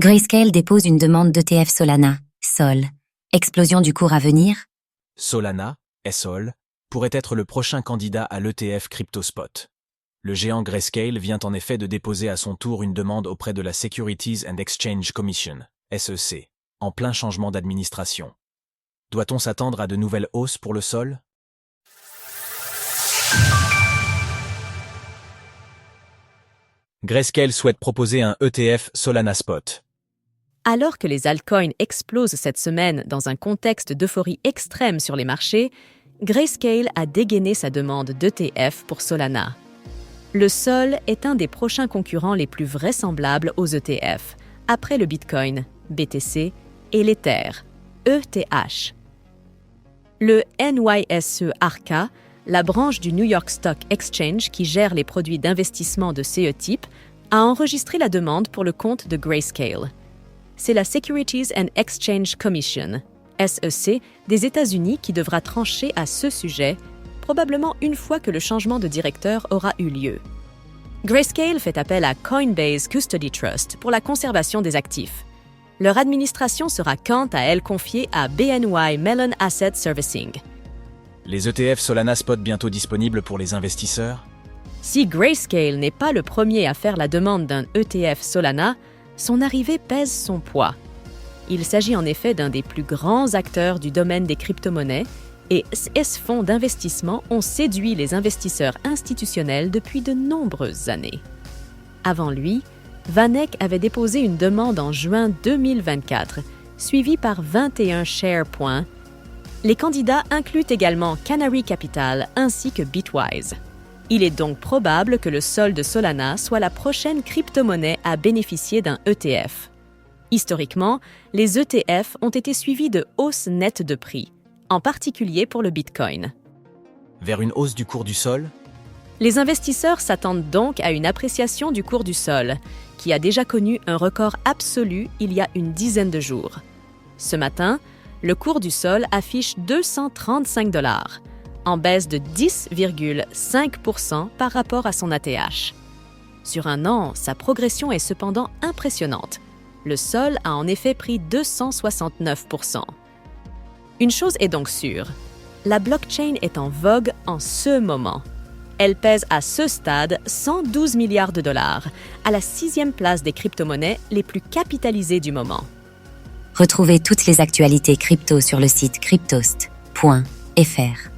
Grayscale dépose une demande d'ETF Solana, SOL. Explosion du cours à venir? Solana, SOL, pourrait être le prochain candidat à l'ETF CryptoSpot. Le géant Grayscale vient en effet de déposer à son tour une demande auprès de la Securities and Exchange Commission, SEC, en plein changement d'administration. Doit-on s'attendre à de nouvelles hausses pour le SOL? Grayscale souhaite proposer un ETF Solana Spot. Alors que les altcoins explosent cette semaine dans un contexte d'euphorie extrême sur les marchés, Grayscale a dégainé sa demande d'ETF pour Solana. Le SOL est un des prochains concurrents les plus vraisemblables aux ETF, après le Bitcoin, BTC, et l'Ether, ETH. Le NYSE Arca, la branche du New York Stock Exchange qui gère les produits d'investissement de CE type, a enregistré la demande pour le compte de Grayscale. C'est la Securities and Exchange Commission, SEC, des États-Unis qui devra trancher à ce sujet, probablement une fois que le changement de directeur aura eu lieu. Grayscale fait appel à Coinbase Custody Trust pour la conservation des actifs. Leur administration sera quant à elle confiée à BNY Mellon Asset Servicing. Les ETF Solana Spot bientôt disponibles pour les investisseurs? Si Grayscale n'est pas le premier à faire la demande d'un ETF Solana, son arrivée pèse son poids. Il s'agit en effet d'un des plus grands acteurs du domaine des crypto-monnaies et ces fonds d'investissement ont séduit les investisseurs institutionnels depuis de nombreuses années. Avant lui, VanEck avait déposé une demande en juin 2024, suivie par 21 SharePoint. Les candidats incluent également Canary Capital ainsi que Bitwise. Il est donc probable que le SOL de Solana soit la prochaine crypto-monnaie à bénéficier d'un ETF. Historiquement, les ETF ont été suivis de hausses nettes de prix, en particulier pour le Bitcoin. Vers une hausse du cours du SOL? Les investisseurs s'attendent donc à une appréciation du cours du SOL, qui a déjà connu un record absolu il y a une dizaine de jours. Ce matin, le cours du SOL affiche 235 $, en baisse de 10,5% par rapport à son ATH. Sur un an, sa progression est cependant impressionnante. Le SOL a en effet pris 269%. Une chose est donc sûre, la blockchain est en vogue en ce moment. Elle pèse à ce stade 112 milliards $, à la 6e place des crypto-monnaies les plus capitalisées du moment. Retrouvez toutes les actualités crypto sur le site cryptost.fr.